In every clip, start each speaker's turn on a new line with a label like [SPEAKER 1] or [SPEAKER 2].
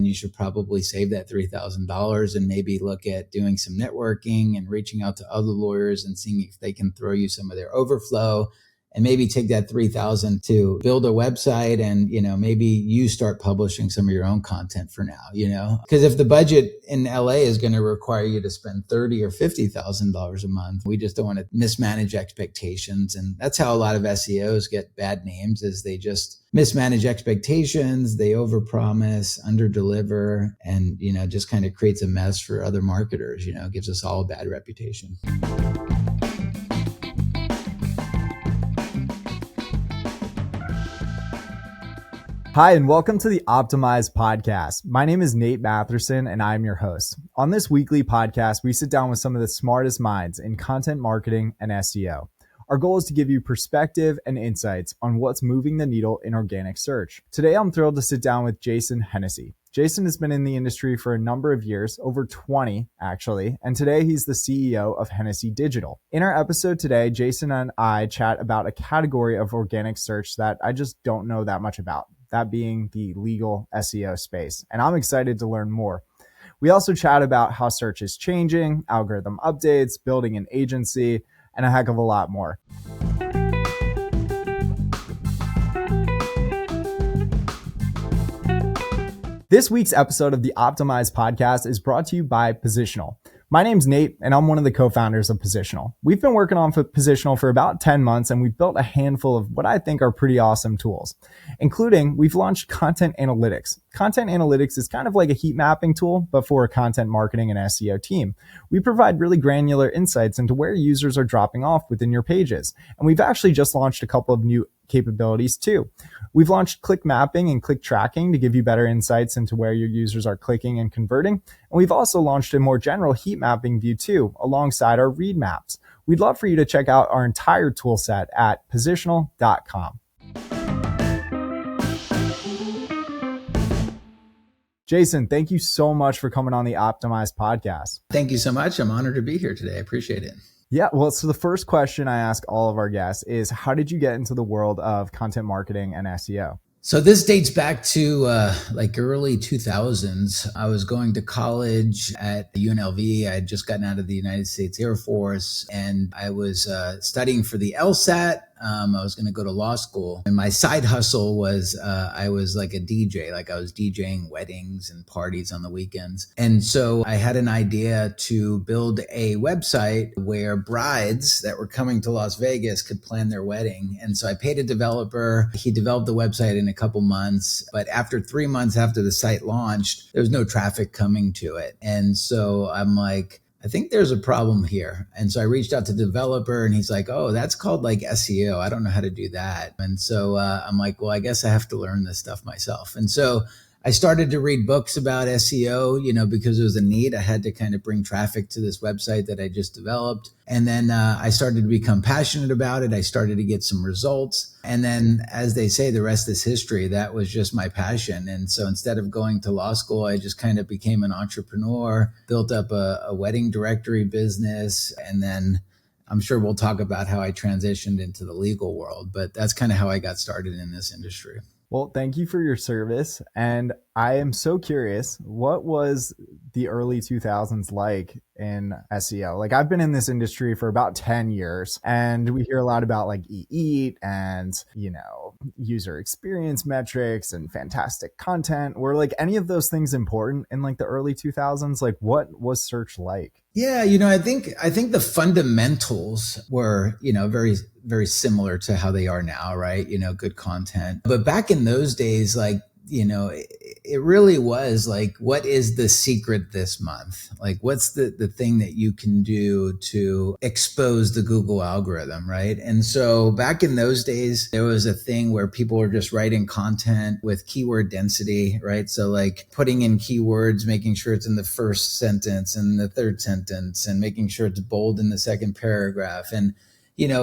[SPEAKER 1] you should probably save that $3,000 and maybe look at doing some networking and reaching out to other lawyers and seeing if they can throw you some of their overflow, and maybe take that 3,000 to build a website. And, maybe you start publishing some of your own content for now, because if the budget in LA is going to require you to spend $30,000 or $50,000 a month, we just don't want to mismanage expectations. And that's how a lot of SEOs get bad names, is they just mismanage expectations. They overpromise, underdeliver, and, just kind of creates a mess for other marketers, gives us all a bad reputation.
[SPEAKER 2] Hi, and welcome to the Optimized Podcast. My name is Nate Matherson, and I'm your host. On this weekly podcast, we sit down with some of the smartest minds in content marketing and SEO. Our goal is to give you perspective and insights on what's moving the needle in organic search. Today, I'm thrilled to sit down with Jason Hennessey. Jason has been in the industry for a number of years, over 20 actually, and today he's the CEO of Hennessey Digital. In our episode today, Jason and I chat about a category of organic search that I just don't know that much about, that being the legal SEO space, and I'm excited to learn more. We also chat about how search is changing, algorithm updates, building an agency, and a heck of a lot more. This week's episode of the Optimized Podcast is brought to you by Positional. My name's Nate, and I'm one of the co-founders of Positional. We've been working on Positional for about 10 months, and we've built a handful of what I think are pretty awesome tools, including we've launched Content Analytics. Content Analytics is kind of like a heat mapping tool, but for a content marketing and SEO team. We provide really granular insights into where users are dropping off within your pages. And we've actually just launched a couple of new capabilities too. We've launched click mapping and click tracking to give you better insights into where your users are clicking and converting. And we've also launched a more general heat mapping view too, alongside our read maps. We'd love for you to check out our entire tool set at positional.com. Jason, thank you so much for coming on the Optimized Podcast.
[SPEAKER 1] Thank you so much. I'm honored to be here today. I appreciate it.
[SPEAKER 2] Yeah, well, so the first question I ask all of our guests is, how did you get into the world of content marketing and SEO?
[SPEAKER 1] So this dates back to early 2000s. I was going to college at UNLV. I had just gotten out of the United States Air Force, and I was studying for the LSAT. I was going to go to law school, and my side hustle was I was like a DJ, like I was DJing weddings and parties on the weekends. And so I had an idea to build a website where brides that were coming to Las Vegas could plan their wedding. And so I paid a developer. He developed the website in a couple months, but after 3 months after the site launched, there was no traffic coming to it. And so I'm like, I think there's a problem here. And so I reached out to the developer, and he's like, oh, that's called like SEO. I don't know how to do that. And so I'm like, well, I guess I have to learn this stuff myself. And so I started to read books about SEO, because it was a need. I had to kind of bring traffic to this website that I just developed. And then I started to become passionate about it. I started to get some results. And then, as they say, the rest is history. That was just my passion. And so instead of going to law school, I just kind of became an entrepreneur, built up a wedding directory business. And then I'm sure we'll talk about how I transitioned into the legal world, but that's kind of how I got started in this industry.
[SPEAKER 2] Well, thank you for your service. And I am so curious, what was the early 2000s like in SEO? Like, I've been in this industry for about 10 years, and we hear a lot about like EAT and, user experience metrics and fantastic content. Were like any of those things important in like the early 2000s? Like, what was search like?
[SPEAKER 1] Yeah, I think the fundamentals were, very, very similar to how they are now, right? Good content. But back in those days, it really was like, what is the secret this month? Like, what's the thing that you can do to expose the Google algorithm, right? And so back in those days, there was a thing where people were just writing content with keyword density, right? So like putting in keywords, making sure it's in the first sentence and the third sentence, and making sure it's bold in the second paragraph. And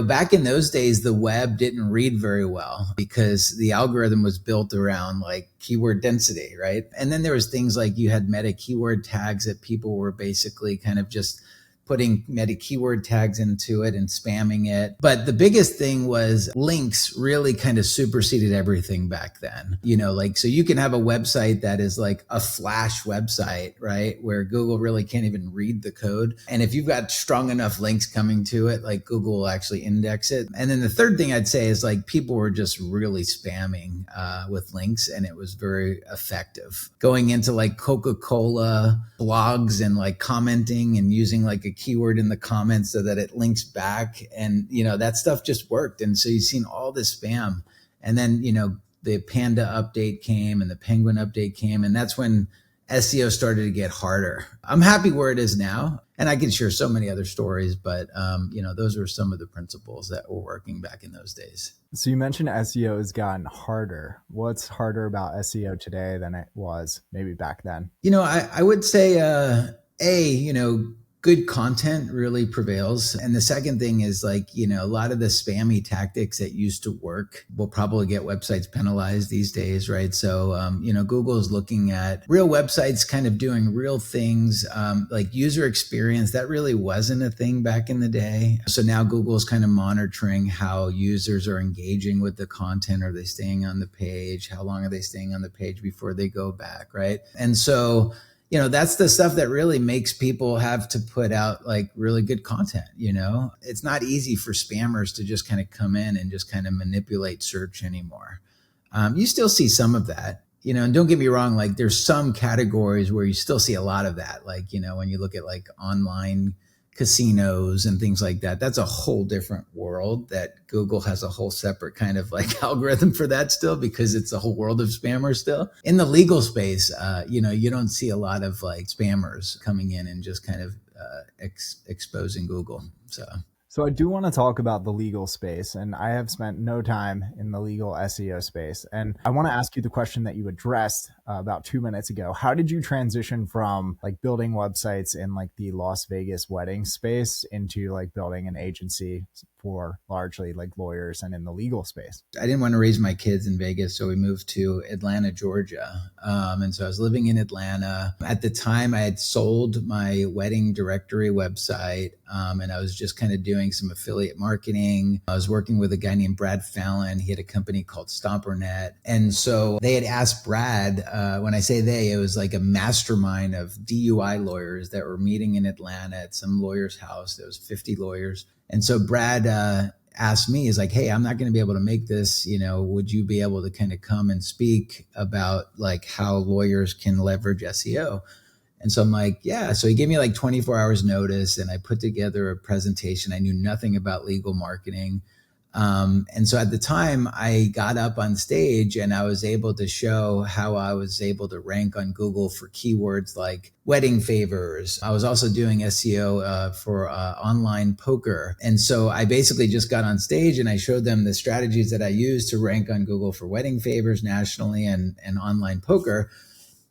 [SPEAKER 1] back in those days, the web didn't read very well because the algorithm was built around like keyword density, right? And then there was things like you had meta keyword tags that people were basically kind of just putting meta keyword tags into it and spamming it. But the biggest thing was links really kind of superseded everything back then. Like, so you can have a website that is like a flash website, right? Where Google really can't even read the code. And if you've got strong enough links coming to it, like Google will actually index it. And then the third thing I'd say is like people were just really spamming with links, and it was very effective. Going into like Coca-Cola blogs and like commenting and using like a keyword in the comments so that it links back, and that stuff just worked. And so you've seen all this spam. And then the Panda update came and the Penguin update came, and that's when SEO started to get harder. I'm happy where it is now, and I can share so many other stories, but those were some of the principles that were working back in those days.
[SPEAKER 2] So you mentioned SEO has gotten harder. What's harder about SEO today than it was maybe back then?
[SPEAKER 1] I would say, good content really prevails. And the second thing is like, a lot of the spammy tactics that used to work will probably get websites penalized these days, right? So, Google is looking at real websites kind of doing real things, like user experience. That really wasn't a thing back in the day. So now Google is kind of monitoring how users are engaging with the content. Are they staying on the page? How long are they staying on the page before they go back, right? And so, that's the stuff that really makes people have to put out like really good content. It's not easy for spammers to just kind of come in and just kind of manipulate search anymore. You still see some of that, and don't get me wrong, like there's some categories where you still see a lot of that. Like, when you look at like online casinos and things like that, that's a whole different world that Google has a whole separate kind of like algorithm for that still, because it's a whole world of spammers still. In the legal space, you don't see a lot of like spammers coming in and just kind of exposing Google.
[SPEAKER 2] So I do want to talk about the legal space, and I have spent no time in the legal SEO space. And I want to ask you the question that you addressed about 2 minutes ago. How did you transition from like building websites in like the Las Vegas wedding space into like building an agency for largely like lawyers and in the legal space?
[SPEAKER 1] I didn't want to raise my kids in Vegas, so we moved to Atlanta, Georgia. And so I was living in Atlanta. At the time, I had sold my wedding directory website, and I was just kind of doing some affiliate marketing. I was working with a guy named Brad Fallon. He had a company called StomperNet. And so they had asked Brad, when I say they, it was like a mastermind of DUI lawyers that were meeting in Atlanta at some lawyer's house. There was 50 lawyers. And so Brad asked me, he's like, hey, I'm not going to be able to make this, would you be able to kind of come and speak about like how lawyers can leverage SEO? And so I'm like, yeah. So he gave me like 24 hours notice, and I put together a presentation. I knew nothing about legal marketing. And so at the time I got up on stage and I was able to show how I was able to rank on Google for keywords like wedding favors. I was also doing SEO for online poker. And so I basically just got on stage and I showed them the strategies that I used to rank on Google for wedding favors nationally and online poker.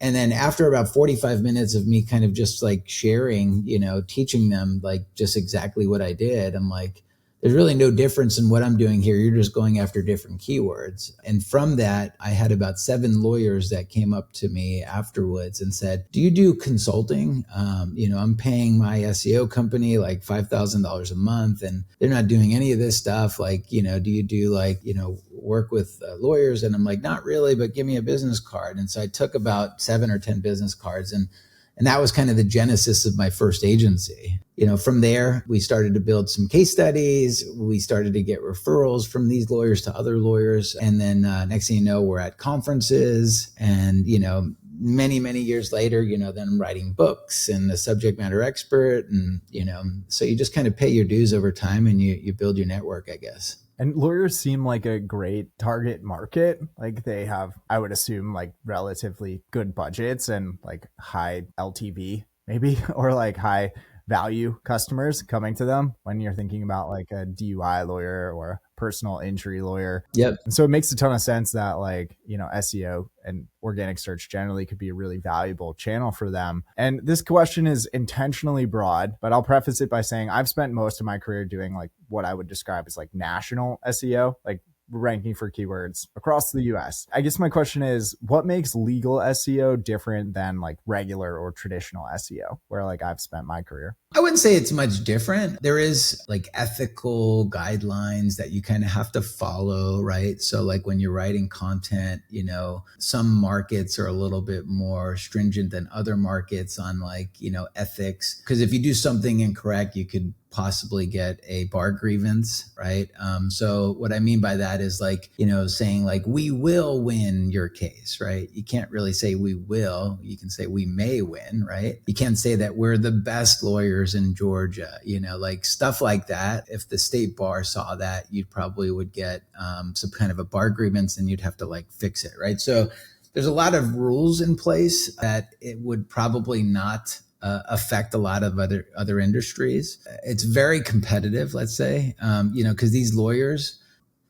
[SPEAKER 1] And then after about 45 minutes of me kind of just like sharing, teaching them like just exactly what I did, I'm like, there's really no difference in what I'm doing here. You're just going after different keywords. And from that, I had about 7 lawyers that came up to me afterwards and said, do you do consulting? I'm paying my SEO company like $5,000 a month and they're not doing any of this stuff. Like, do you do like, work with lawyers? And I'm like, not really, but give me a business card. And so I took about 7 or 10 business cards, and that was kind of the genesis of my first agency. From there, we started to build some case studies. We started to get referrals from these lawyers to other lawyers. And then next thing you know, we're at conferences and, many, many years later, then I'm writing books and a subject matter expert. And, so you just kind of pay your dues over time and you build your network, I guess.
[SPEAKER 2] And lawyers seem like a great target market. Like they have, I would assume, like relatively good budgets and like high LTV maybe, or like high value customers coming to them when you're thinking about like a DUI lawyer or a personal injury lawyer.
[SPEAKER 1] Yep.
[SPEAKER 2] And so it makes a ton of sense that like, SEO and organic search generally could be a really valuable channel for them. And this question is intentionally broad, but I'll preface it by saying I've spent most of my career doing like what I would describe as like national SEO, like ranking for keywords across the US. I guess my question is, what makes legal SEO different than like regular or traditional SEO, where like I've spent my career?
[SPEAKER 1] I wouldn't say it's much different. There is like ethical guidelines that you kind of have to follow, right? So like when you're writing content, some markets are a little bit more stringent than other markets on like, ethics. Because if you do something incorrect, you could possibly get a bar grievance, right? So what I mean by that is like, saying like, we will win your case, right? You can't really say we will, you can say we may win, right? You can't say that we're the best lawyers in Georgia, like stuff like that. If the state bar saw that, you probably would get some kind of a bar grievance and you'd have to like fix it, right? So there's a lot of rules in place that it would probably not affect a lot of other industries. It's very competitive, let's say, because these lawyers,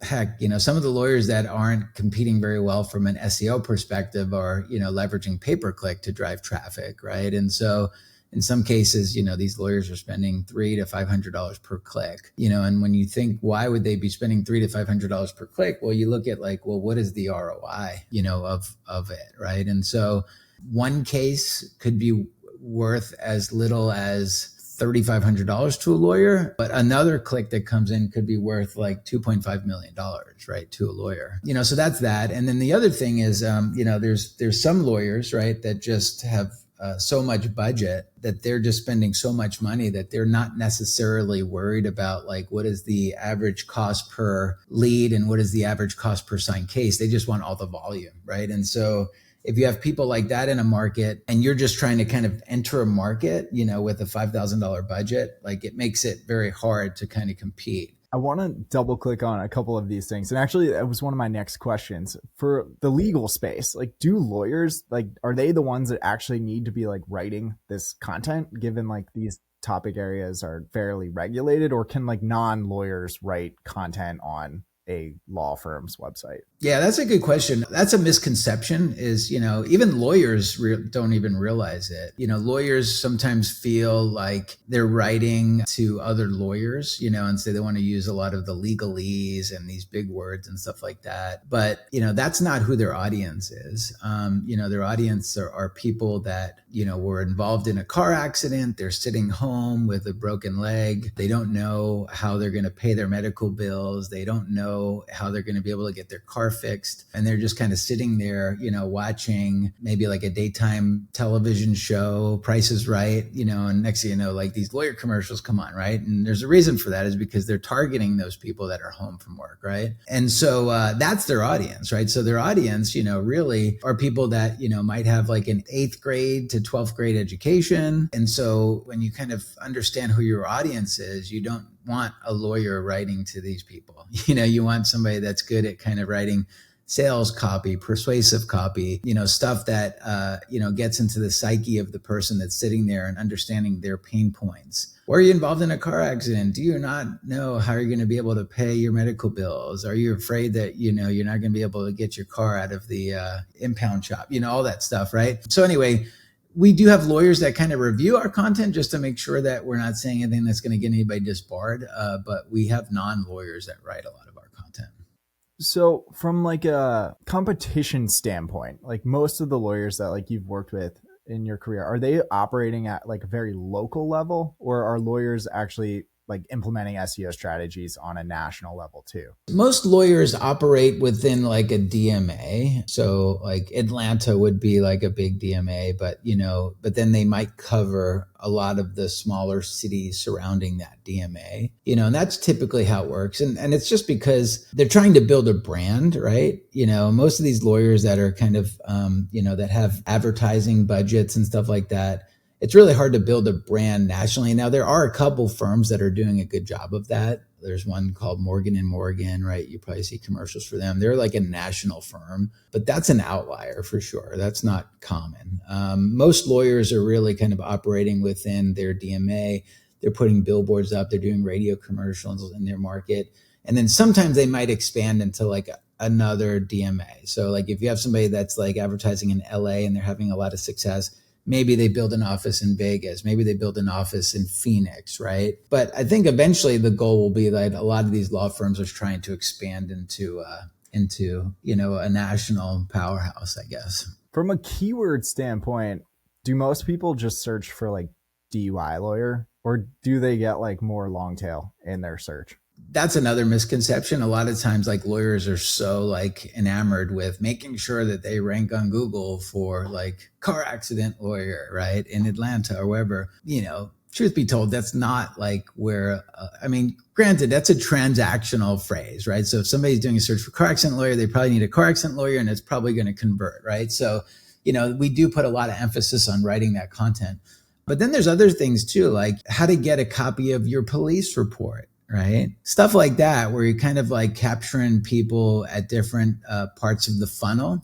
[SPEAKER 1] heck, some of the lawyers that aren't competing very well from an SEO perspective are, leveraging pay-per-click to drive traffic, right? And so in some cases, these lawyers are spending $300 to $500 per click, and when you think, why would they be spending $300 to $500 per click? Well, you look at like, well, what is the ROI, of it, right? And so one case could be worth as little as $3,500 to a lawyer, but another click that comes in could be worth like $2.5 million, right, to a lawyer. So that's that. And then the other thing is, there's some lawyers, right, that just have so much budget that they're just spending so much money that they're not necessarily worried about like, what is the average cost per lead and what is the average cost per signed case. They just want all the volume, right? And so if you have people like that in a market and you're just trying to kind of enter a market, with a $5,000 budget, like it makes it very hard to kind of compete.
[SPEAKER 2] I want to double click on a couple of these things. And actually, that was one of my next questions. For the legal space, like, do lawyers, like, are they the ones that actually need to be like writing this content, given like these topic areas are fairly regulated, or can like non-lawyers write content on a law firm's website?
[SPEAKER 1] Yeah, that's a good question. That's a misconception is, even lawyers don't even realize it. Lawyers sometimes feel like they're writing to other lawyers, and say they want to use a lot of the legalese and these big words and stuff like that. But, that's not who their audience is. Their audience are people that, were involved in a car accident. They're sitting home with a broken leg. They don't know how they're going to pay their medical bills. They don't know how they're going to be able to get their car fixed. And they're just kind of sitting there, watching maybe like a daytime television show, Price is Right, and next thing you know, like these lawyer commercials come on, right? And there's a reason for that is because they're targeting those people that are home from work, right? And so that's their audience, right? So their audience, really are people that, might have like an 8th grade to 12th grade education. And so when you kind of understand who your audience is, you don't want a lawyer writing to these people. You want somebody that's good at kind of writing sales copy, persuasive copy, stuff that, gets into the psyche of the person that's sitting there and understanding their pain points. Or are you involved in a car accident? Do you not know how you're going to be able to pay your medical bills? Are you afraid that, you're not going to be able to get your car out of the impound shop? All that stuff, right? So anyway, we do have lawyers that kind of review our content just to make sure that we're not saying anything that's going to get anybody disbarred. But we have non-lawyers that write a lot of our content.
[SPEAKER 2] So from like a competition standpoint, like most of the lawyers that like you've worked with in your career, are they operating at like a very local level, or are lawyers actually like implementing SEO strategies on a national level too?
[SPEAKER 1] Most lawyers operate within like a DMA. So like Atlanta would be like a big DMA, but then they might cover a lot of the smaller cities surrounding that DMA, and that's typically how it works. And it's just because they're trying to build a brand, right? Most of these lawyers that are kind of, that have advertising budgets and stuff like that, it's really hard to build a brand nationally. Now, there are a couple firms that are doing a good job of that. There's one called Morgan & Morgan, right? You probably see commercials for them. They're like a national firm, but that's an outlier for sure. That's not common. Most lawyers are really kind of operating within their DMA. They're putting billboards up. They're doing radio commercials in their market. And then sometimes they might expand into like another DMA. So like if you have somebody that's like advertising in LA and they're having a lot of success, maybe they build an office in Vegas, maybe they build an office in Phoenix, right? But I think eventually the goal will be that a lot of these law firms are trying to expand into a national powerhouse, I guess.
[SPEAKER 2] From a keyword standpoint, do most people just search for like DUI lawyer, or do they get like more long tail in their search?
[SPEAKER 1] That's another misconception. A lot of times, like, lawyers are so like enamored with making sure that they rank on Google for like car accident lawyer, right, in Atlanta or wherever. Truth be told, that's not like where, granted, that's a transactional phrase, right? So if somebody's doing a search for car accident lawyer, they probably need a car accident lawyer, and it's probably going to convert, right? So, we do put a lot of emphasis on writing that content. But then there's other things too, like how to get a copy of your police report, right? Stuff like that, where you're kind of like capturing people at different parts of the funnel,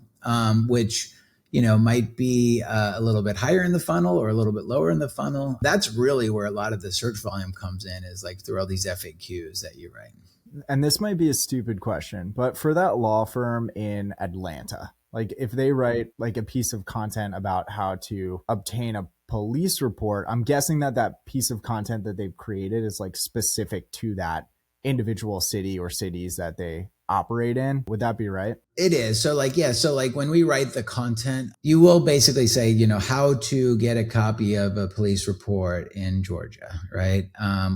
[SPEAKER 1] which, might be a little bit higher in the funnel or a little bit lower in the funnel. That's really where a lot of the search volume comes in, is like through all these FAQs that you write.
[SPEAKER 2] And this might be a stupid question, but for that law firm in Atlanta, like if they write like a piece of content about how to obtain a police report, I'm guessing that piece of content that they've created is like specific to that individual city or cities that they operate in. Would that be right?
[SPEAKER 1] It is. So like, yeah. So like when we write the content, you will basically say, how to get a copy of a police report in Georgia, right?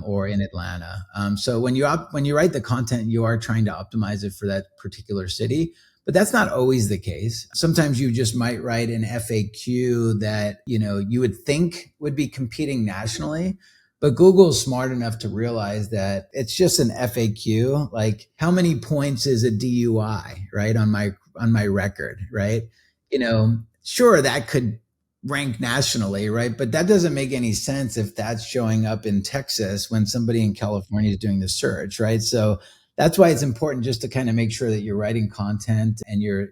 [SPEAKER 1] Or in Atlanta. So when you write the content, you are trying to optimize it for that particular city. But that's not always the case. Sometimes you just might write an FAQ that, you would think would be competing nationally. But Google's smart enough to realize that it's just an FAQ. Like, how many points is a DUI, right? On my record, right? Sure, that could rank nationally, right? But that doesn't make any sense if that's showing up in Texas when somebody in California is doing the search, right? So that's why it's important just to kind of make sure that you're writing content and you're,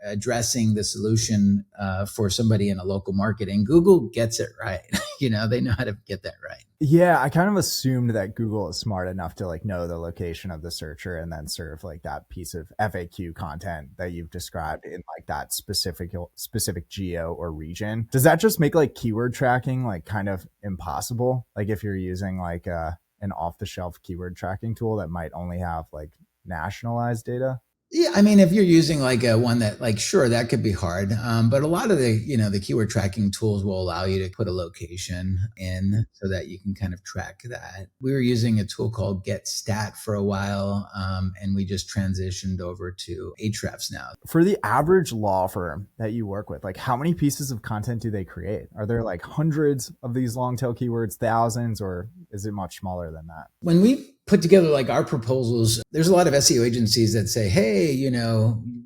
[SPEAKER 1] addressing the solution for somebody in a local market. And Google gets it right. They know how to get that right.
[SPEAKER 2] Yeah, I kind of assumed that Google is smart enough to like know the location of the searcher and then serve like that piece of FAQ content that you've described in like that specific geo or region. Does that just make like keyword tracking like kind of impossible? Like if you're using like an off-the-shelf keyword tracking tool that might only have like nationalized data?
[SPEAKER 1] Yeah, I mean, if you're using like a one that, like, sure, that could be hard. But a lot of the keyword tracking tools will allow you to put a location in so that you can kind of track that. We were using a tool called GetStat for a while, and we just transitioned over to Ahrefs now.
[SPEAKER 2] For the average law firm that you work with, like how many pieces of content do they create? Are there like hundreds of these long tail keywords, thousands, or is it much smaller than that?
[SPEAKER 1] When we put together like our proposals, there's a lot of SEO agencies that say, hey,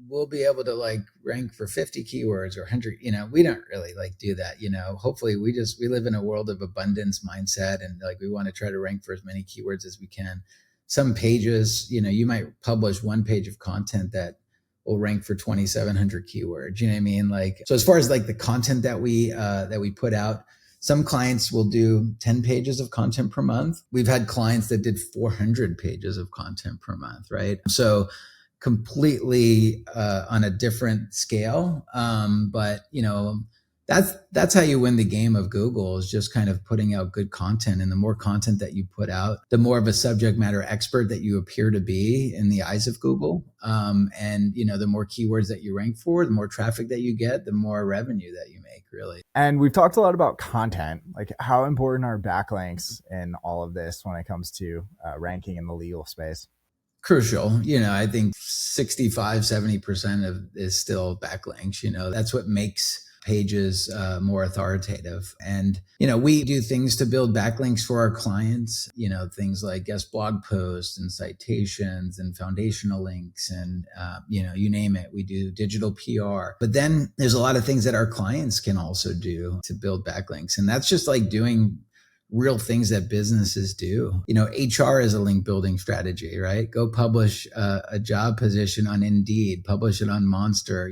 [SPEAKER 1] we'll be able to like rank for 50 keywords or 100. We don't really like do that. Hopefully we live in a world of abundance mindset, and like we want to try to rank for as many keywords as we can. Some pages, you might publish one page of content that will rank for 2,700 keywords. You know what I mean? Like, so as far as like the content that we put out, some clients will do 10 pages of content per month. We've had clients that did 400 pages of content per month, right? So completely on a different scale. But that's how you win the game of Google, is just kind of putting out good content. And the more content that you put out, the more of a subject matter expert that you appear to be in the eyes of Google. And the more keywords that you rank for, the more traffic that you get, the more revenue that you make, really.
[SPEAKER 2] And we've talked a lot about content. Like, how important are backlinks in all of this when it comes to ranking in the legal space?
[SPEAKER 1] Crucial. I think 65-70% of is still backlinks. That's what makes pages more authoritative. And we do things to build backlinks for our clients, things like guest blog posts and citations and foundational links and you name it. We do digital PR. But then there's a lot of things that our clients can also do to build backlinks, and that's just like doing real things that businesses do. HR is a link building strategy, right? Go publish a job position on Indeed, publish it on Monster.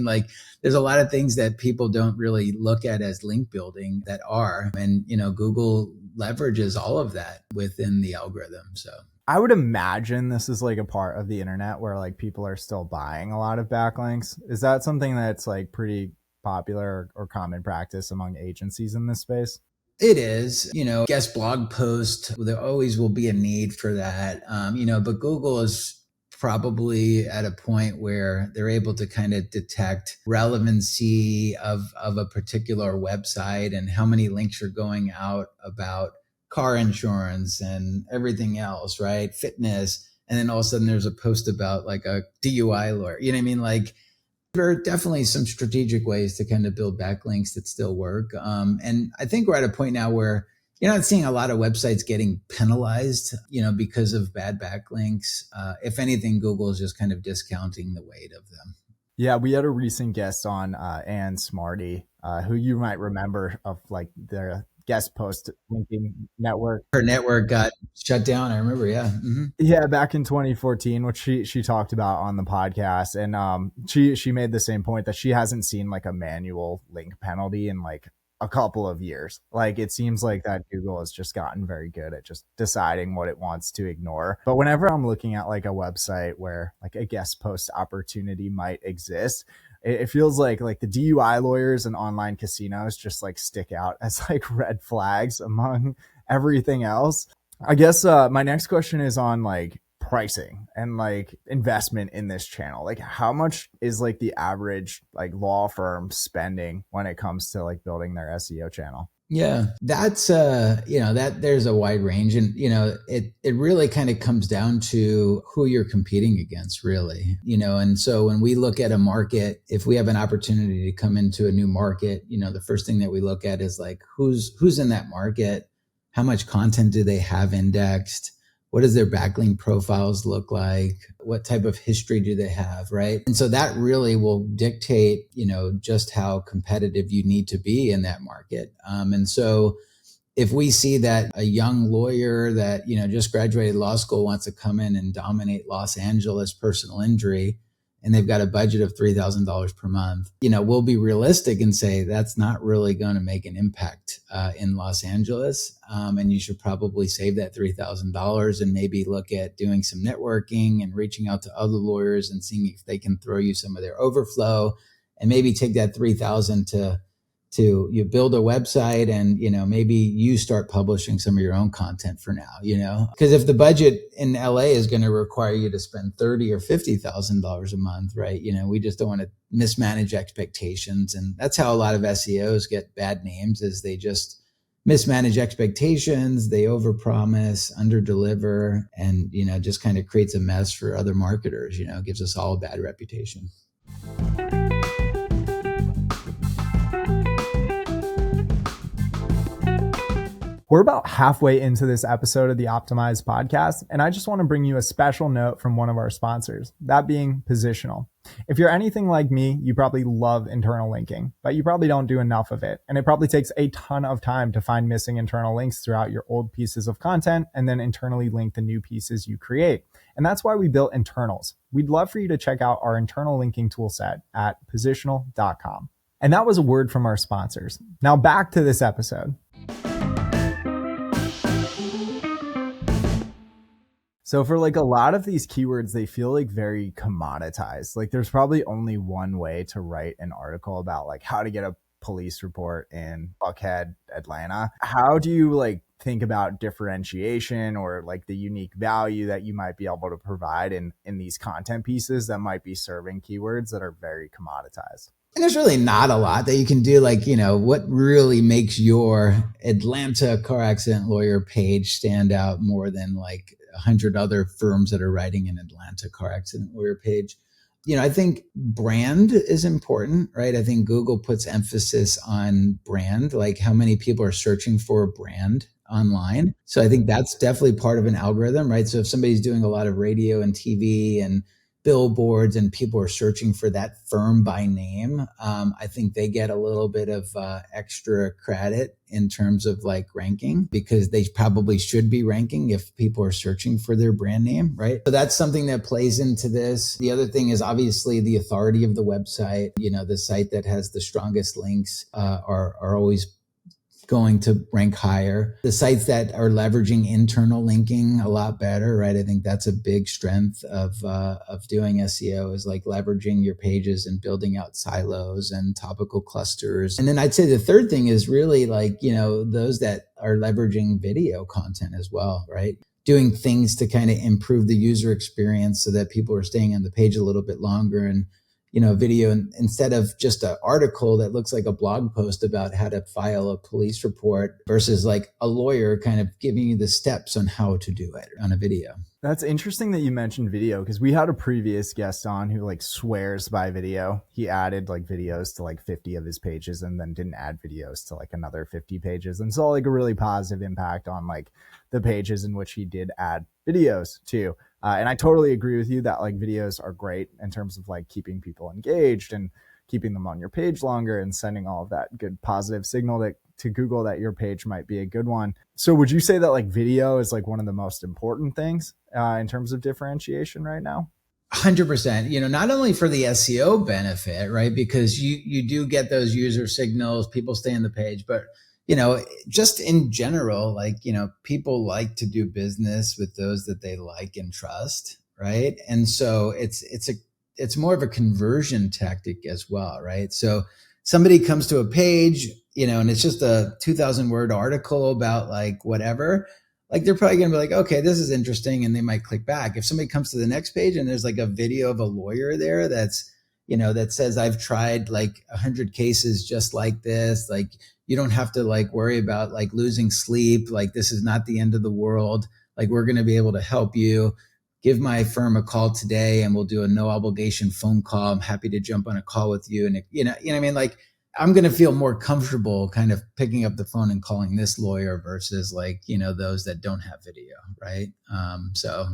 [SPEAKER 1] Like, there's a lot of things that people don't really look at as link building that are, and Google leverages all of that within the algorithm. So
[SPEAKER 2] I would imagine this is like a part of the internet where like people are still buying a lot of backlinks. Is that something that's like pretty popular or common practice among agencies in this space?
[SPEAKER 1] It is, guest blog post, there always will be a need for that. But Google is probably at a point where they're able to kind of detect relevancy of a particular website and how many links are going out about car insurance and everything else, right? Fitness. And then all of a sudden there's a post about like a DUI lawyer. You know what I mean? Like, there are definitely some strategic ways to kind of build backlinks that still work. And I think we're at a point now where you're not seeing a lot of websites getting penalized, because of bad backlinks. If anything, Google is just kind of discounting the weight of them.
[SPEAKER 2] Yeah, we had a recent guest on, Ann Smarty, who you might remember of like the guest post linking network.
[SPEAKER 1] Her network got shut down. I remember. Yeah. Mm-hmm.
[SPEAKER 2] Yeah, back in 2014, which she talked about on the podcast, and she made the same point that she hasn't seen like a manual link penalty in like a couple of years. Like it seems like that Google has just gotten very good at just deciding what it wants to ignore. But whenever I'm looking at like a website where like a guest post opportunity might exist, it feels like the DUI lawyers and online casinos just like stick out as like red flags among everything else. I guess my next question is on like pricing and like investment in this channel. Like how much is like the average like law firm spending when it comes to like building their SEO channel?
[SPEAKER 1] Yeah, that's that there's a wide range, and it really kind of comes down to who you're competing against, really. And so when we look at a market, if we have an opportunity to come into a new market, the first thing that we look at is like who's in that market, how much content do they have indexed, what does their backlink profiles look like, what type of history do they have, right? And so that really will dictate, just how competitive you need to be in that market. And so if we see that a young lawyer that, just graduated law school wants to come in and dominate Los Angeles personal injury, and they've got a budget of $3,000 per month, we'll be realistic and say that's not really going to make an impact in Los Angeles. And you should probably save that $3,000 and maybe look at doing some networking and reaching out to other lawyers and seeing if they can throw you some of their overflow, and maybe take that $3,000 to you build a website, and maybe you start publishing some of your own content for now, because if the budget in LA is going to require you to spend $30,000 or $50,000 a month, right? We just don't want to mismanage expectations, and that's how a lot of SEOs get bad names, is they just mismanage expectations, they overpromise, underdeliver, and just kind of creates a mess for other marketers. Gives us all a bad reputation.
[SPEAKER 2] We're about halfway into this episode of the Optimized podcast, and I just want to bring you a special note from one of our sponsors, that being Positional. If you're anything like me, you probably love internal linking, but you probably don't do enough of it. And it probably takes a ton of time to find missing internal links throughout your old pieces of content and then internally link the new pieces you create. And that's why we built internals. We'd love for you to check out our internal linking tool set at positional.com. And that was a word from our sponsors. Now back to this episode. So for like a lot of these keywords, they feel like very commoditized. Like there's probably only one way to write an article about like how to get a police report in Buckhead, Atlanta. How do you like think about differentiation or like the unique value that you might be able to provide in these content pieces that might be serving keywords that are very commoditized?
[SPEAKER 1] And there's really not a lot that you can do. Like, what really makes your Atlanta car accident lawyer page stand out more than like 100 other firms that are writing an Atlanta car accident lawyer page? I think brand is important, right? I think Google puts emphasis on brand, like how many people are searching for a brand online. So I think that's definitely part of an algorithm, right? So if somebody's doing a lot of radio and TV and billboards and people are searching for that firm by name, I think they get a little bit of extra credit in terms of like ranking, because they probably should be ranking if people are searching for their brand name, right? So that's something that plays into this. The other thing is obviously the authority of the website. The site that has the strongest links are always going to rank higher. The sites that are leveraging internal linking a lot better, right? I think that's a big strength of doing SEO, is like leveraging your pages and building out silos and topical clusters. And then I'd say the third thing is really like, those that are leveraging video content as well, right? Doing things to kind of improve the user experience so that people are staying on the page a little bit longer. And video instead of just an article that looks like a blog post about how to file a police report versus like a lawyer kind of giving you the steps on how to do it on a video.
[SPEAKER 2] That's interesting that you mentioned video, because we had a previous guest on who like swears by video. He added like videos to like 50 of his pages and then didn't add videos to like another 50 pages, and saw like a really positive impact on like the pages in which he did add videos to. And I totally agree with you that like videos are great in terms of like keeping people engaged and keeping them on your page longer and sending all of that good positive signal to Google that your page might be a good one. So would you say that like video is like one of the most important things in terms of differentiation right now?
[SPEAKER 1] 100%, not only for the SEO benefit, right? Because you do get those user signals, people stay on the page, but just in general, like, people like to do business with those that they like and trust, right? And so it's more of a conversion tactic as well, right? So somebody comes to a page, and it's just a 2,000 word article about like whatever, like they're probably going to be like, okay, this is interesting. And they might click back. If somebody comes to the next page and there's like a video of a lawyer there that's, that says, I've tried like 100 cases just like this, like, you don't have to like worry about like losing sleep. Like, this is not the end of the world. Like, we're going to be able to help you. Give my firm a call today and we'll do a no obligation phone call. I'm happy to jump on a call with you. And what I mean? Like, I'm going to feel more comfortable kind of picking up the phone and calling this lawyer versus like, those that don't have video. Right. So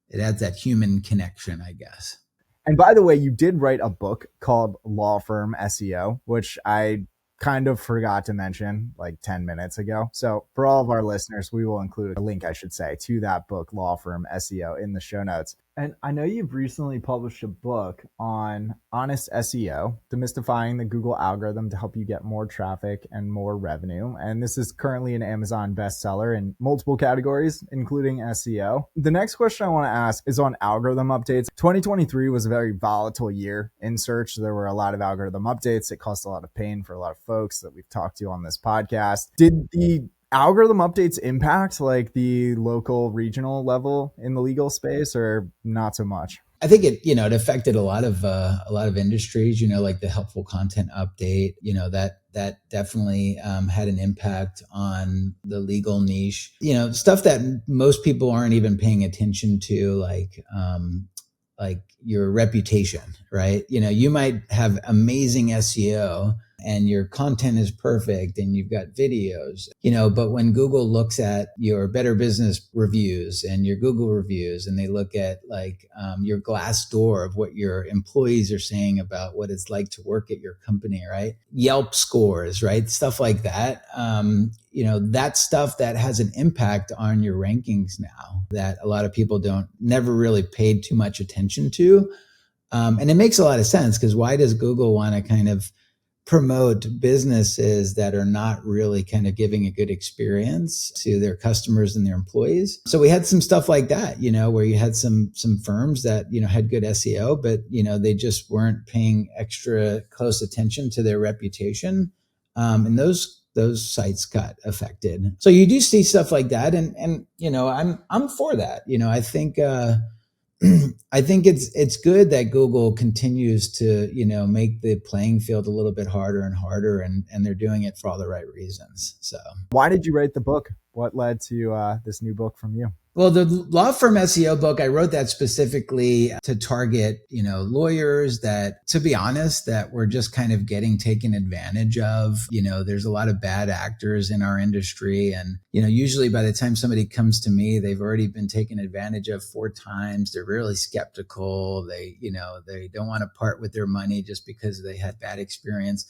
[SPEAKER 1] it adds that human connection, I guess.
[SPEAKER 2] And by the way, you did write a book called Law Firm SEO, which I kind of forgot to mention like 10 minutes ago. So for all of our listeners, we will include a link, I should say, to that book, Law Firm SEO, in the show notes. And I know you've recently published a book on honest SEO, demystifying the Google algorithm to help you get more traffic and more revenue. And this is currently an Amazon bestseller in multiple categories, including SEO. The next question I want to ask is on algorithm updates. 2023 was a very volatile year in search. There were a lot of algorithm updates. It caused a lot of pain for a lot of folks that we've talked to on this podcast. Did the algorithm updates impact like the local regional level in the legal space, or not so much?
[SPEAKER 1] I think it affected a lot of industries, like the helpful content update, that definitely had an impact on the legal niche, stuff that most people aren't even paying attention to, like your reputation, right? You might have amazing SEO and your content is perfect and you've got videos, but when Google looks at your Better Business reviews and your Google reviews, and they look at like your Glassdoor of what your employees are saying about what it's like to work at your company, right? Yelp scores, right? Stuff like that. That stuff that has an impact on your rankings now that a lot of people never really paid too much attention to. And it makes a lot of sense, because why does Google want to kind of promote businesses that are not really kind of giving a good experience to their customers and their employees? So we had some stuff like that, where you had some firms that, had good SEO, but, they just weren't paying extra close attention to their reputation. And those sites got affected. So you do see stuff like that. And I'm for that. I think it's good that Google continues to, make the playing field a little bit harder and harder, and they're doing it for all the right reasons. So
[SPEAKER 2] why did you write the book? What led to this new book from you?
[SPEAKER 1] Well, the Law Firm SEO book, I wrote that specifically to target, lawyers that, to be honest, that were just kind of getting taken advantage of. There's a lot of bad actors in our industry. And, usually by the time somebody comes to me, they've already been taken advantage of 4 times. They're really skeptical. They don't want to part with their money just because they had bad experience.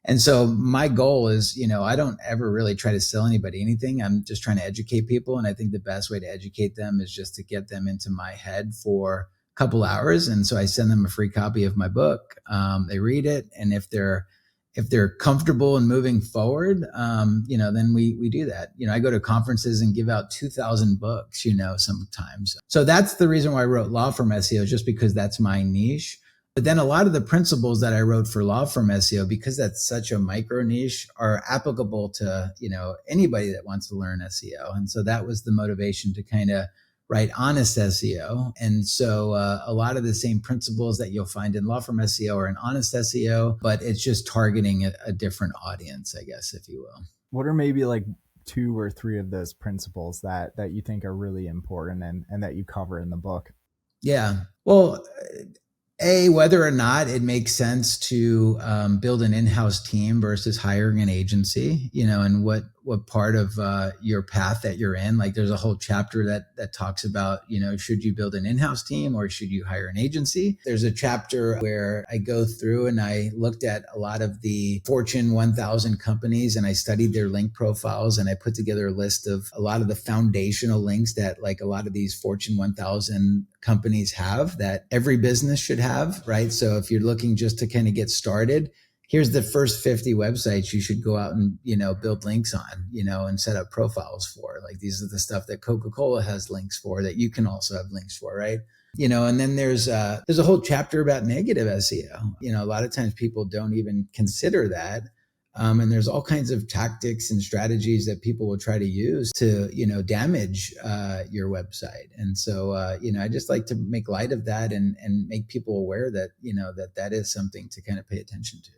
[SPEAKER 1] And so my goal is, I don't ever really try to sell anybody anything. I'm just trying to educate people. And I think the best way to educate them is just to get them into my head for a couple hours. And so I send them a free copy of my book. They read it. And if they're if they're comfortable in moving forward, then we do that. I go to conferences and give out 2,000 books, sometimes. So that's the reason why I wrote law firm SEO, just because that's my niche. But then a lot of the principles that I wrote for law firm SEO, because that's such a micro niche, are applicable to, anybody that wants to learn SEO. And so that was the motivation to kind of write honest SEO. And so a lot of the same principles that you'll find in law firm SEO are in honest SEO, but it's just targeting a different audience, I guess, if you will.
[SPEAKER 2] What are maybe like 2 or 3 of those principles that you think are really important and that you cover in the book?
[SPEAKER 1] Yeah. Well, whether or not it makes sense to build an in-house team versus hiring an agency, and what part of your path that you're in. Like there's a whole chapter that talks about, should you build an in-house team or should you hire an agency? There's a chapter where I go through and I looked at a lot of the Fortune 1000 companies and I studied their link profiles, and I put together a list of a lot of the foundational links that like a lot of these Fortune 1000 companies have, that every business should have, right? So if you're looking just to kind of get started, here's the first 50 websites you should go out and, build links on, and set up profiles for. Like these are the stuff that Coca-Cola has links for, that you can also have links for, right? And then there's a whole chapter about negative SEO. A lot of times people don't even consider that. And there's all kinds of tactics and strategies that people will try to use to, damage your website. And so, I just like to make light of that and make people aware that, that is something to kind of pay attention to.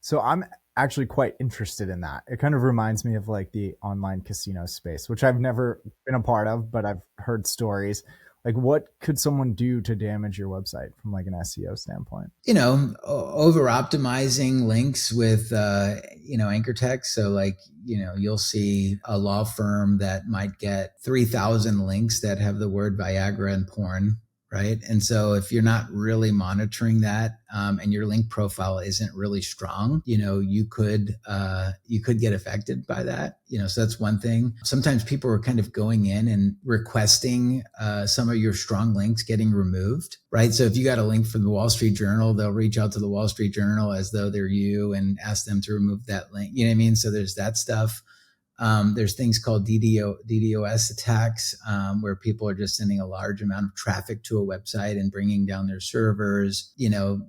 [SPEAKER 2] So I'm actually quite interested in that. It kind of reminds me of like the online casino space, which I've never been a part of, but I've heard stories. Like what could someone do to damage your website from like an SEO standpoint?
[SPEAKER 1] Over optimizing links with, anchor text. So like, you'll see a law firm that might get 3,000 links that have the word Viagra and porn. Right. And so if you're not really monitoring that, and your link profile isn't really strong, you could get affected by that. So that's one thing. Sometimes people are kind of going in and requesting some of your strong links getting removed. Right. So if you got a link from the Wall Street Journal, they'll reach out to the Wall Street Journal as though they're you and ask them to remove that link. You know what I mean? So there's that stuff. There's things called DDoS attacks, where people are just sending a large amount of traffic to a website and bringing down their servers,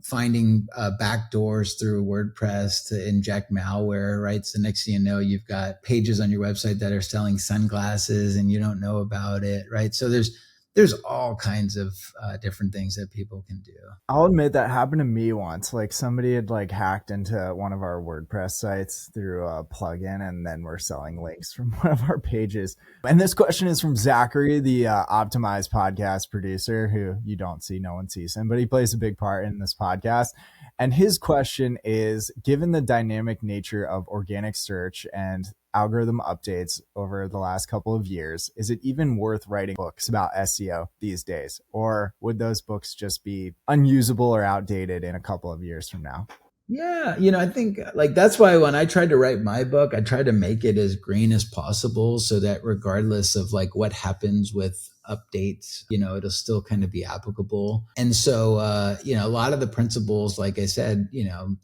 [SPEAKER 1] finding backdoors through WordPress to inject malware, right? So next thing you know, you've got pages on your website that are selling sunglasses and you don't know about it, right? So there's all kinds of different things that people can do.
[SPEAKER 2] I'll admit that happened to me once. Like somebody had like hacked into one of our WordPress sites through a plugin, and then we're selling links from one of our pages. And this question is from Zachary, the Optimized podcast producer, who you don't see, no one sees him, but he plays a big part in this podcast. And his question is, given the dynamic nature of organic search and algorithm updates over the last couple of years, is it even worth writing books about SEO these days? Or would those books just be unusable or outdated in a couple of years from now?
[SPEAKER 1] Yeah, I think like that's why when I tried to write my book, I tried to make it as green as possible so that regardless of like what happens with updates, it'll still kind of be applicable. And so, a lot of the principles, like I said,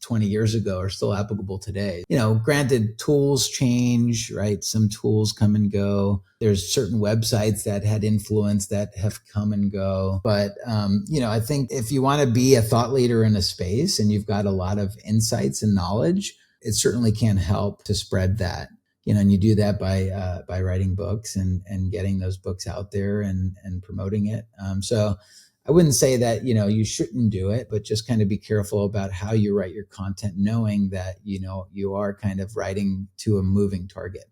[SPEAKER 1] 20 years ago are still applicable today. Granted, tools change, right? Some tools come and go. There's certain websites that had influence that have come and go. But, I think if you want to be a thought leader in a space and you've got a lot of insights and knowledge, it certainly can help to spread that. And you do that by writing books and getting those books out there and promoting it. So I wouldn't say that, you shouldn't do it, but just kind of be careful about how you write your content, knowing that, you are kind of writing to a moving target.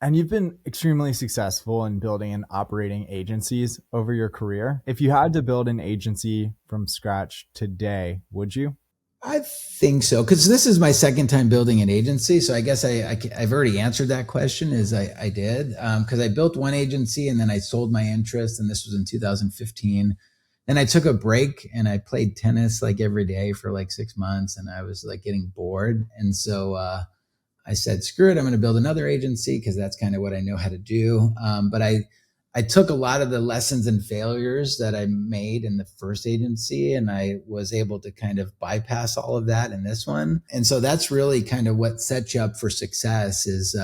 [SPEAKER 2] And you've been extremely successful in building and operating agencies over your career. If you had to build an agency from scratch today, would you?
[SPEAKER 1] I think so, because this is my second time building an agency. So I guess I've already answered that question. I did, because I built one agency and then I sold my interest, and this was in 2015. Then I took a break and I played tennis like every day for like 6 months, and I was like getting bored. And so I said, screw it, I'm going to build another agency because that's kind of what I know how to do. But I I took a lot of the lessons and failures that I made in the first agency, and I was able to kind of bypass all of that in this one. And so that's really kind of what sets you up for success is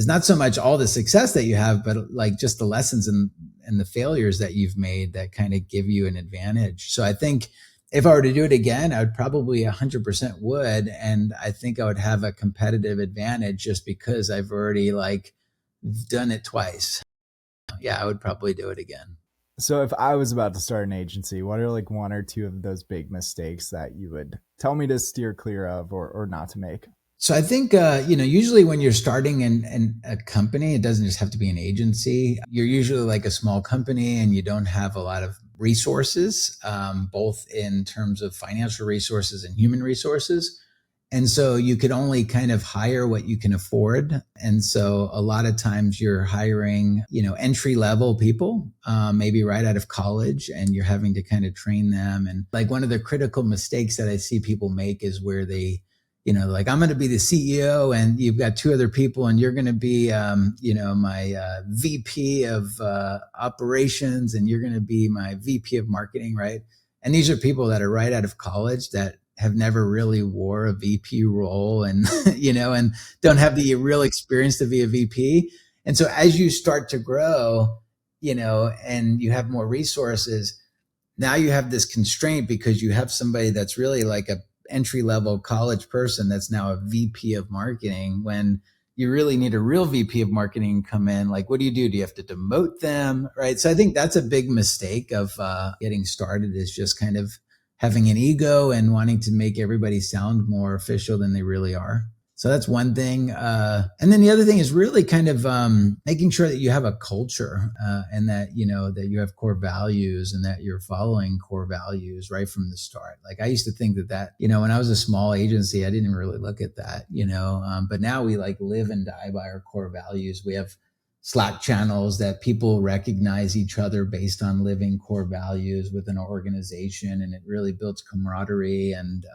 [SPEAKER 1] not so much all the success that you have, but like just the lessons and the failures that you've made that kind of give you an advantage. So I think if I were to do it again, I would probably 100% would. And I think I would have a competitive advantage just because I've already like done it twice. Yeah, I would probably do it again.
[SPEAKER 2] So if I was about to start an agency, what are like one or two of those big mistakes that you would tell me to steer clear of or not to make?
[SPEAKER 1] So I think, usually when you're starting in a company, it doesn't just have to be an agency. You're usually like a small company and you don't have a lot of resources, both in terms of financial resources and human resources. And so you could only kind of hire what you can afford. And so a lot of times you're hiring, entry level people, maybe right out of college, and you're having to kind of train them. And like one of the critical mistakes that I see people make is where they, like I'm going to be the CEO and you've got two other people and you're going to be, my VP of operations and you're going to be my VP of marketing, right? And these are people that are right out of college that have never really wore a VP role and, and don't have the real experience to be a VP. And so as you start to grow, and you have more resources, now you have this constraint because you have somebody that's really like a entry level college person that's now a VP of marketing when you really need a real VP of marketing come in. Like, what do? Do you have to demote them? Right. So I think that's a big mistake of getting started is just kind of having an ego and wanting to make everybody sound more official than they really are. So that's one thing. And then the other thing is really kind of making sure that you have a culture and that, that you have core values and that you're following core values right from the start. Like I used to think that, when I was a small agency, I didn't really look at that, but now we like live and die by our core values. We have Slack channels that people recognize each other based on living core values within an organization. And it really builds camaraderie and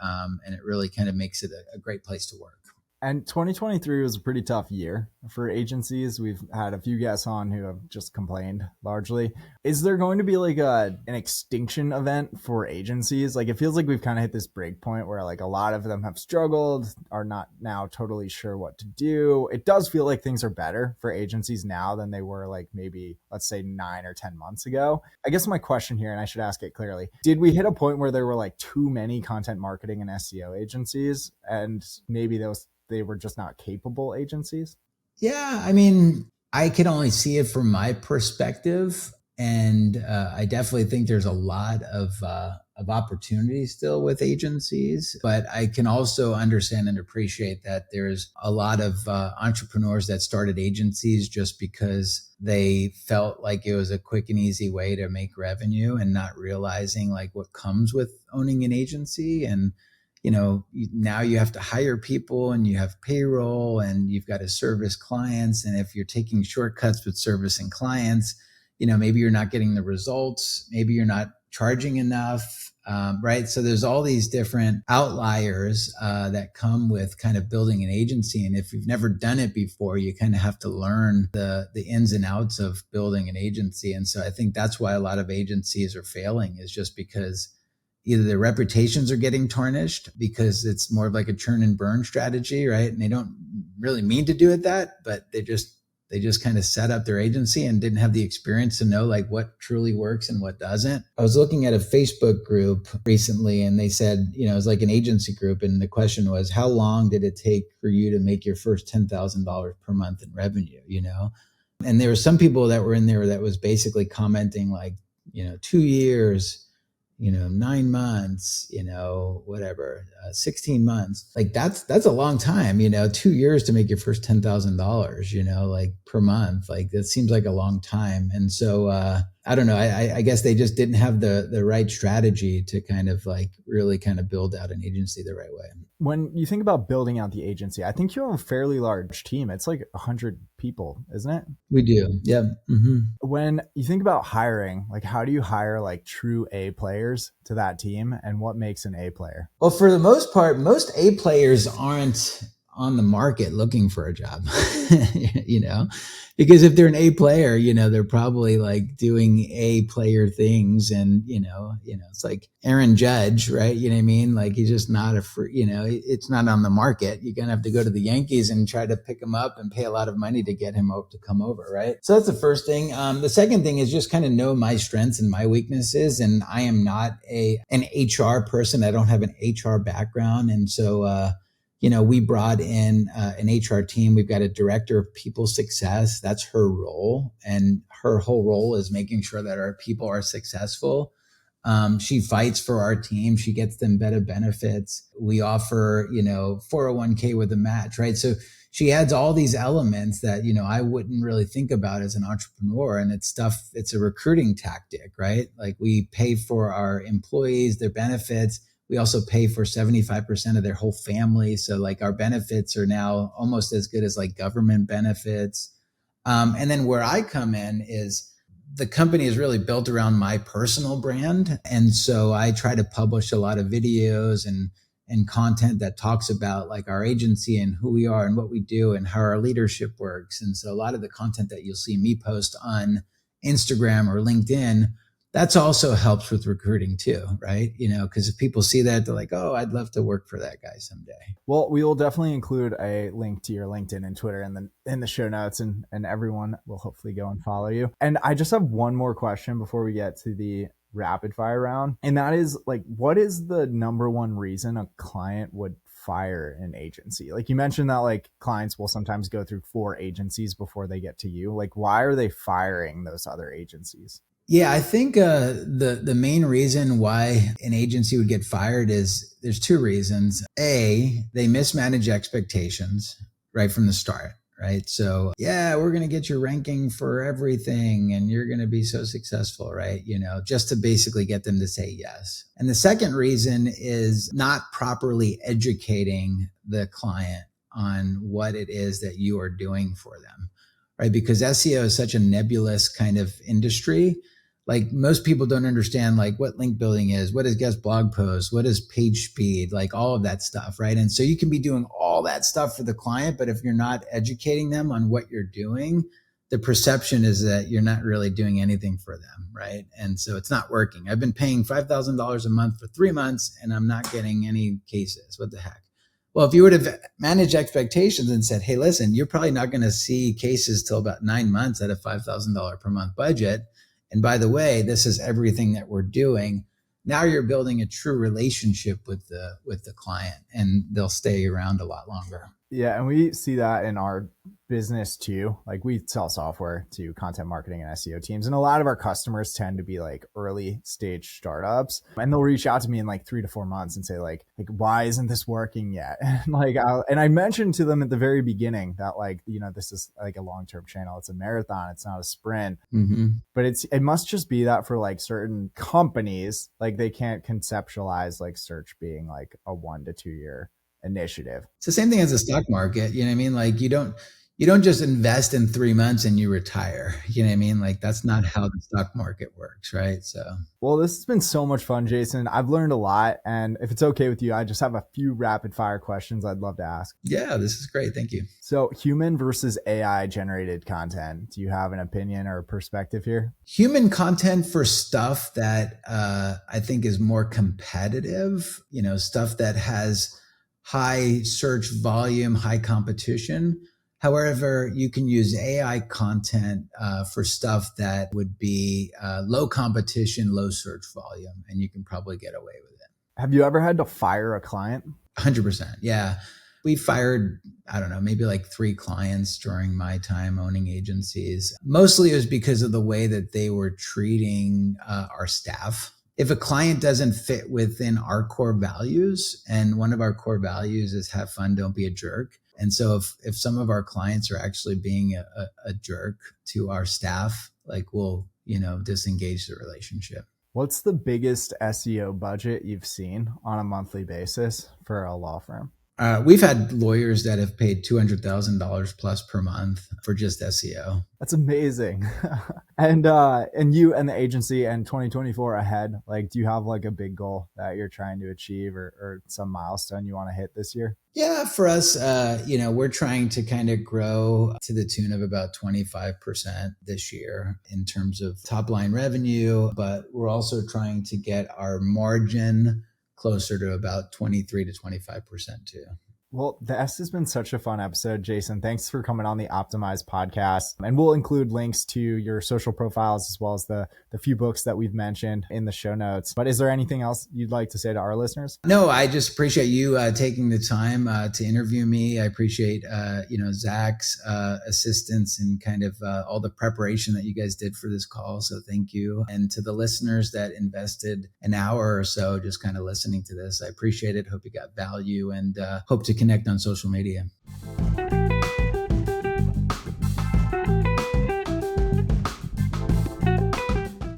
[SPEAKER 1] it really kind of makes it a great place to work.
[SPEAKER 2] And 2023 was a pretty tough year for agencies. We've had a few guests on who have just complained largely. Is there going to be like an extinction event for agencies? Like it feels like we've kind of hit this break point where like a lot of them have struggled, are not now totally sure what to do. It does feel like things are better for agencies now than they were like maybe, let's say 9 or 10 months ago. I guess my question here, and I should ask it clearly, did we hit a point where there were like too many content marketing and SEO agencies and maybe they were just not capable agencies?
[SPEAKER 1] Yeah, I mean, I can only see it from my perspective. And I definitely think there's a lot of opportunity still with agencies. But I can also understand and appreciate that there's a lot of entrepreneurs that started agencies just because they felt like it was a quick and easy way to make revenue and not realizing like what comes with owning an agency. And now you have to hire people and you have payroll and you've got to service clients. And if you're taking shortcuts with servicing clients, maybe you're not getting the results. Maybe you're not charging enough, right? So there's all these different outliers that come with kind of building an agency. And if you've never done it before, you kind of have to learn the ins and outs of building an agency. And so I think that's why a lot of agencies are failing is just because either their reputations are getting tarnished because it's more of like a churn and burn strategy, right? And they don't really mean to do it but they just kind of set up their agency and didn't have the experience to know like what truly works and what doesn't. I was looking at a Facebook group recently and they said, it was like an agency group. And the question was, how long did it take for you to make your first $10,000 per month in revenue, And there were some people that were in there that was basically commenting like, 2 years, 9 months, whatever, 16 months. Like that's a long time, 2 years to make your first $10,000, like per month. Like that seems like a long time. And so I don't know. I guess they just didn't have the right strategy to kind of like really kind of build out an agency the right way.
[SPEAKER 2] When you think about building out the agency, I think you have a fairly large team. It's like 100 people, isn't it?
[SPEAKER 1] We do. Yeah. Mm-hmm.
[SPEAKER 2] When you think about hiring, like how do you hire like true A players to that team and what makes an A player?
[SPEAKER 1] Well, for the most part, most A players aren't on the market looking for a job, because if they're an A player, they're probably like doing A player things, and it's like Aaron Judge, right? You know what I mean? Like he's just not a free, it's not on the market. You're gonna have to go to the Yankees and try to pick him up and pay a lot of money to get him to come over, right? So that's the first thing. The second thing is just kind of know my strengths and my weaknesses, and I am not an HR person. I don't have an HR background, and so we brought in an HR team. We've got a director of people success. That's her role. And her whole role is making sure that our people are successful. She fights for our team. She gets them better benefits. We offer, 401k with a match, right? So she adds all these elements that, I wouldn't really think about as an entrepreneur. And it's a recruiting tactic, right? Like we pay for our employees, their benefits. We also pay for 75% of their whole family. So like our benefits are now almost as good as like government benefits. And then where I come in is the company is really built around my personal brand. And so I try to publish a lot of videos and content that talks about like our agency and who we are and what we do and how our leadership works. And so a lot of the content that you'll see me post on Instagram or LinkedIn, that's also helps with recruiting too, right? Because if people see that, they're like, oh, I'd love to work for that guy someday.
[SPEAKER 2] Well, we will definitely include a link to your LinkedIn and Twitter in the show notes, and everyone will hopefully go and follow you. And I just have one more question before we get to the rapid fire round. And that is like, what is the number one reason a client would fire an agency? Like you mentioned that like clients will sometimes go through 4 agencies before they get to you. Like, why are they firing those other agencies?
[SPEAKER 1] Yeah, I think the main reason why an agency would get fired is there's 2 reasons. A, they mismanage expectations right from the start, right? So yeah, we're going to get your ranking for everything and you're going to be so successful, right? Just to basically get them to say yes. And the second reason is not properly educating the client on what it is that you are doing for them, right? Because SEO is such a nebulous kind of industry. Like most people don't understand like what link building is, what is guest blog posts, what is page speed, like all of that stuff, right? And so you can be doing all that stuff for the client, but if you're not educating them on what you're doing, the perception is that you're not really doing anything for them, right? And so it's not working. I've been paying $5,000 a month for 3 months and I'm not getting any cases. What the heck? Well, if you would have managed expectations and said, hey, listen, you're probably not going to see cases till about 9 months at a $5,000 per month budget. And by the way, this is everything that we're doing. Now you're building a true relationship with the client and they'll stay around a lot longer.
[SPEAKER 2] Yeah. And we see that in our business too. Like we sell software to content marketing and SEO teams. And a lot of our customers tend to be like early stage startups. And they'll reach out to me in like 3 to 4 months and say like, why isn't this working yet? And I mentioned to them at the very beginning that like, this is like a long-term channel. It's a marathon. It's not a sprint.
[SPEAKER 1] Mm-hmm.
[SPEAKER 2] But it must just be that for like certain companies, like they can't conceptualize like search being like a 1 to 2 year initiative.
[SPEAKER 1] It's the same thing as the stock market. You know what I mean? Like you don't just invest in 3 months and you retire. You know what I mean? Like that's not how the stock market works, right? So,
[SPEAKER 2] well, this has been so much fun, Jason. I've learned a lot. And if it's okay with you, I just have a few rapid fire questions I'd love to ask.
[SPEAKER 1] Yeah, this is great. Thank you.
[SPEAKER 2] So human versus AI generated content. Do you have an opinion or a perspective here?
[SPEAKER 1] Human content for stuff that I think is more competitive, stuff that has high search volume, high competition. However, you can use AI content for stuff that would be low competition, low search volume, and you can probably get away with it.
[SPEAKER 2] Have you ever had to fire a client?
[SPEAKER 1] 100%. Yeah. We fired, I don't know, maybe like 3 clients during my time owning agencies. Mostly it was because of the way that they were treating our staff. If a client doesn't fit within our core values, and one of our core values is have fun, don't be a jerk. And so if some of our clients are actually being a jerk to our staff, like we'll, disengage the relationship.
[SPEAKER 2] What's the biggest SEO budget you've seen on a monthly basis for a law firm?
[SPEAKER 1] We've had lawyers that have paid $200,000 plus per month for just SEO.
[SPEAKER 2] That's amazing. And you and the agency and 2024 ahead, like, do you have like a big goal that you're trying to achieve or some milestone you want to hit this year?
[SPEAKER 1] Yeah, for us, we're trying to kind of grow to the tune of about 25% this year in terms of top line revenue, but we're also trying to get our margin closer to about 23 to 25% too.
[SPEAKER 2] Well, this has been such a fun episode, Jason. Thanks for coming on the Optimize podcast. And we'll include links to your social profiles as well as the few books that we've mentioned in the show notes. But is there anything else you'd like to say to our listeners?
[SPEAKER 1] No, I just appreciate you taking the time to interview me. I appreciate, Zach's assistance and kind of all the preparation that you guys did for this call. So thank you. And to the listeners that invested an hour or so just kind of listening to this, I appreciate it. Hope you got value and hope to connect on social media.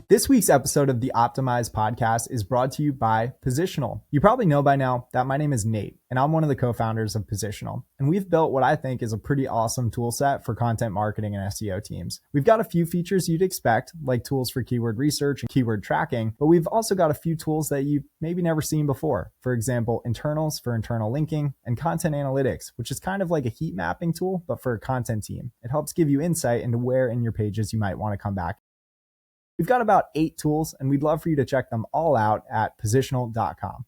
[SPEAKER 2] This week's episode of the Optimize podcast is brought to you by Positional. You probably know by now that my name is Nate, and I'm one of the co-founders of Positional. And we've built what I think is a pretty awesome tool set for content marketing and SEO teams. We've got a few features you'd expect, like tools for keyword research and keyword tracking, but we've also got a few tools that you've maybe never seen before. For example, internals for internal linking and content analytics, which is kind of like a heat mapping tool, but for a content team. It helps give you insight into where in your pages you might want to come back. We've got about 8 tools, and we'd love for you to check them all out at positional.com.